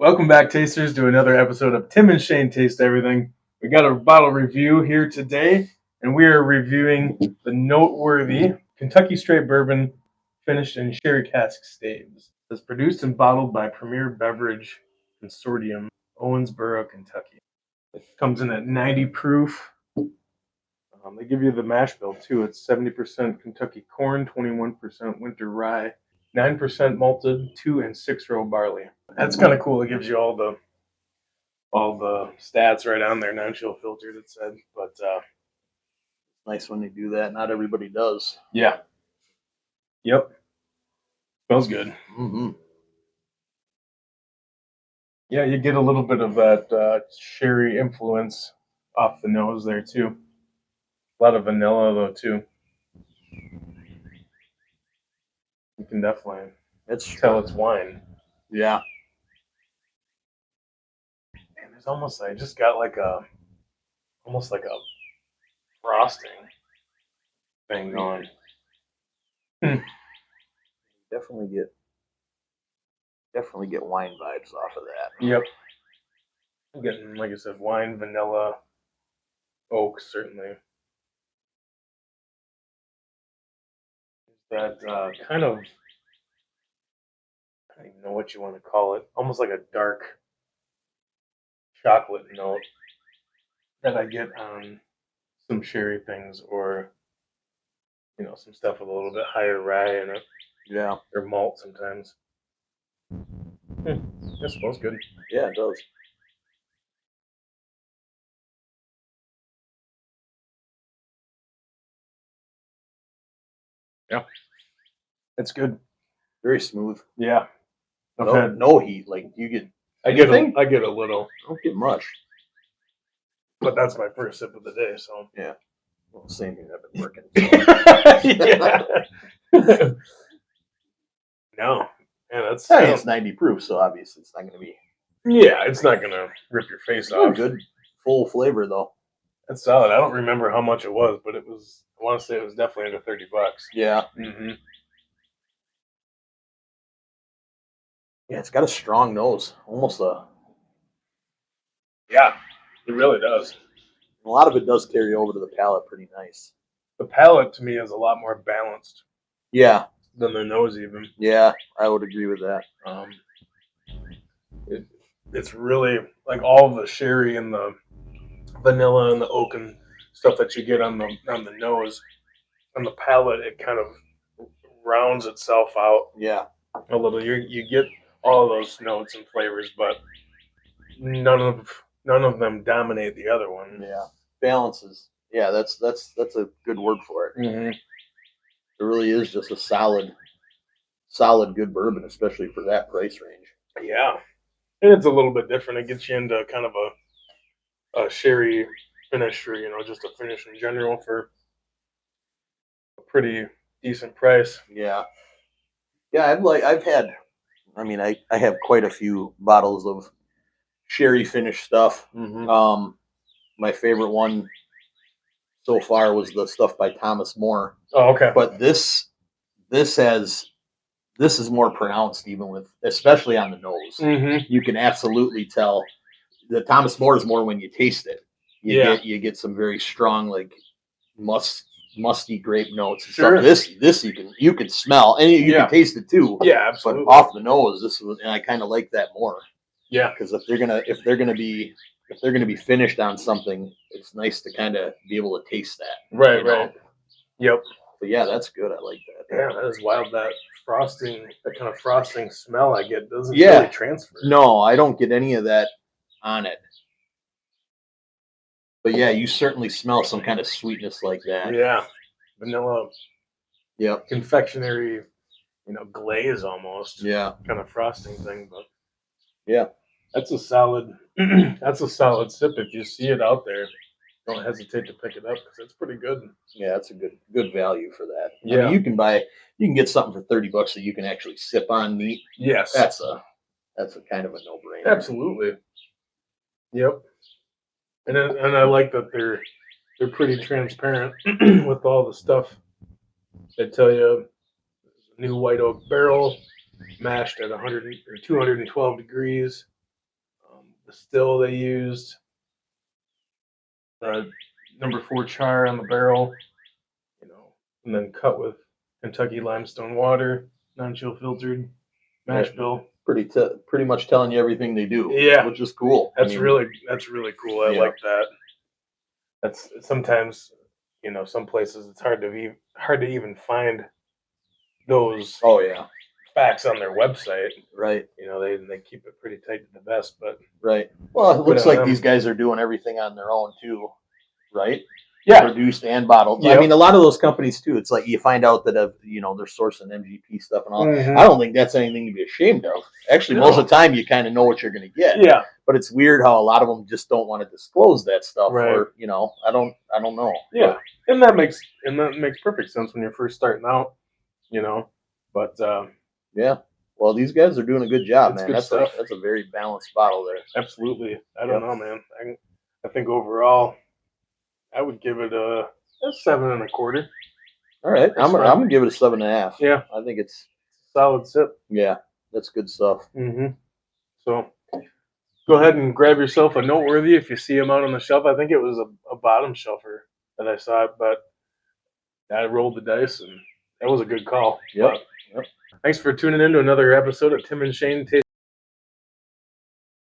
Welcome back, tasters, to another episode of Tim and Shane Taste Everything. We got a bottle review here today, and we are reviewing the Noteworthy Kentucky Straight Bourbon finished in sherry cask staves. It's produced and bottled by Premier Beverage Consortium, Owensboro, Kentucky. It comes in at 90 proof. They give you the mash bill too. It's 70% Kentucky corn, 21% winter rye, 9% malted, 2 and 6 row barley. That's kind of cool. It gives you all the stats right on there, non-chill filtered. It said, but Nice when they do that. Not everybody does. yeah, yep, smells good. Mm-hmm. Yeah, you get a little bit of that sherry influence off the nose there too. A lot of vanilla though too. You can definitely tell it's wine. Yeah. And there's almost I just got almost like a frosting thing going. Definitely get wine vibes off of that. Yep. I'm getting, like I said, wine, vanilla, oak, certainly. That kind of, I don't even know what you want to call it, almost like a dark chocolate note that I get on some sherry things, or some stuff with a little bit higher rye in it. Yeah. Or malt sometimes. That smells good. Yeah, it does. Yeah. It's good. Very smooth. Yeah. No heat. Like you get. I get a little. I don't get much. But that's my first sip of the day, so. Yeah. Well, same here. I've been working. So. No. Yeah, that's. It's 90 proof, so obviously it's not going to be. Yeah, it's not going to rip your face off. Good, full flavor though. That's solid. I don't remember how much it was, but it was. I want to say it was definitely under $30. Yeah. Mm-hmm. Yeah, it's got a strong nose, almost a. Yeah, it really does. A lot of it does carry over to the palate pretty nice. The palate to me is a lot more balanced. Yeah. Than the nose even. Yeah, I would agree with that. It's really like all the sherry and the vanilla and the oak and stuff that you get on the nose. On the palate, it kind of rounds itself out. Yeah. A little. You get all those notes and flavors, but none of them dominate the other one. Yeah. Balances. Yeah, that's a good word for it. Mm-hmm. It really is just a solid good bourbon, especially for that price range. Yeah. And it's a little bit different. It gets you into kind of a sherry finish, or just a finish in general for a pretty decent price. Yeah. Yeah, I have quite a few bottles of sherry finish stuff. Mm-hmm. My favorite one so far was the stuff by Thomas More. Oh, okay. But this is more pronounced, especially on the nose. Mm-hmm. You can absolutely tell. The Thomas More is more when you taste it. You get some very strong, like musty grape notes. Sure. So this you can smell, and you can taste it too. Yeah, absolutely. But off the nose, and I kind of like that more. Yeah, because if they're gonna be finished on something, it's nice to kind of be able to taste that. Right. Yep. But yeah, that's good. I like that. Yeah, that is wild. That kind of frosting smell I get doesn't really transfer. No, I don't get any of that on it. But yeah, you certainly smell some kind of sweetness like that. Yeah, vanilla. Yep. Confectionery, glaze almost. Yeah. Kind of frosting thing, but yeah, that's a solid. That's a solid sip. If you see it out there, don't hesitate to pick it up because it's pretty good. Yeah, it's a good value for that. Yeah, I mean, you can get something for $30 that you can actually sip on neat. Yes, that's a kind of a no-brainer. Absolutely. Yep. And I like that they're pretty transparent with all the stuff. They tell you new white oak barrel mashed at 100 or 212 degrees. still they used. Number 4 char on the barrel, and then cut with Kentucky limestone water, non-chill filtered mash bill. Pretty much telling you everything they do. Yeah, which is cool. That's really cool. I like that. That's sometimes, some places it's hard to even find those. Oh yeah. Facts on their website, right? They keep it pretty tight to the vest, but right. Well, it looks like these guys are doing everything on their own too, right? Yeah, produced and bottled. Yep. I mean, a lot of those companies too. It's like you find out that they're sourcing MGP stuff and all. Mm-hmm. I don't think that's anything to be ashamed of. Actually, most of the time you kind of know what you're going to get. Yeah, but it's weird how a lot of them just don't want to disclose that stuff. Right. Or I don't know. Yeah, and that makes perfect sense when you're first starting out. But yeah. Well, these guys are doing a good job, man. That's stuff. That's a very balanced bottle there. Absolutely. I don't know, man. I think overall, I would give it a 7.25. All right, I'm gonna give it a 7.5. Yeah, I think it's solid sip. Yeah, that's good stuff. Mm-hmm. So, go ahead and grab yourself a Noteworthy if you see them out on the shelf. I think it was a bottom shelfer that I saw it, but I rolled the dice and that was a good call. Yep. Thanks for tuning in to another episode of Tim and Shane Taste